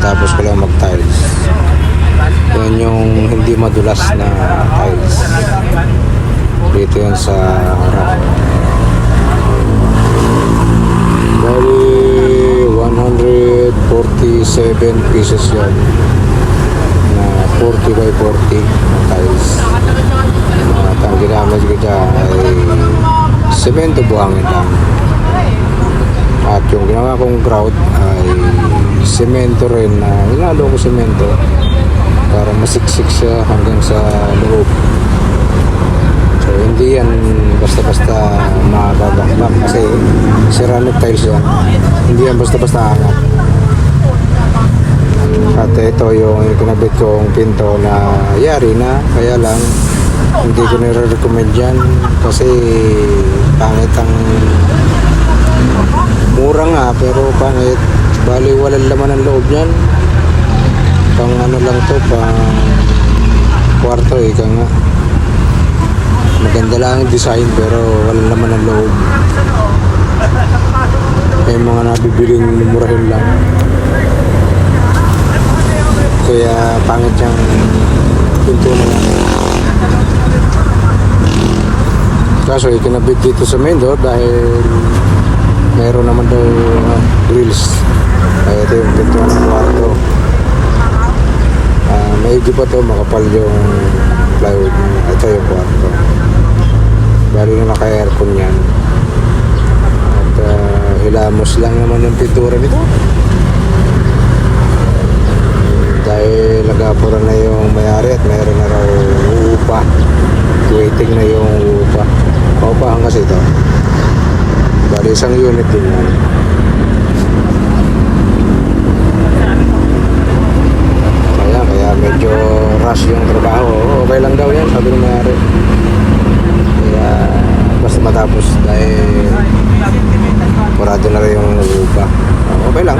Kakatapos ko lang mag-tiles. Yan yung hindi madulas na tiles. Dito yan sa harap. Bali 147 pieces yan na 40 by 40 na tiles. At ang ginamit ko dyan ay semento buhangin lang. At yung ginawa kong grout ay semento rin na inalo ko semento para masiksik siya hanggang sa loob. So hindi yan basta-basta mababakbak kasi ceramic tiles yan. Hindi yan basta-basta angat. At ito yung kinabit kong pinto na yari na, kaya lang hindi ko nire-recommend yan kasi pangit ang mura nga pero pangit. Bali walang laman ang loob yan. Pang ano lang to, pang kwarto ika nga. Maganda lang ang design pero walang laman ang loob. May mga nabibiling murahin lang. Kaya pangit yung pinto na yan. Kaso ikinabit dito sa main door dahil meron naman daw grills. Kaya ito yung pinto ng kwarto. Maigi pa to, makapal yung plywood. Ito yung kwarto. Bali na naka-aircon yan. At hilamos lang naman yung pintura nito. Dahil nagapura na yung mayari at mayroon na raw uupa. Waiting na yung uupa. Paupahan kasi ito. Bali isang unit din yan. Kaya medyo rush yung trabaho. Okay lang daw yan, sabi ng mayari. Kaya basta matapos dahil murado na rin yung uupa. Okay lang.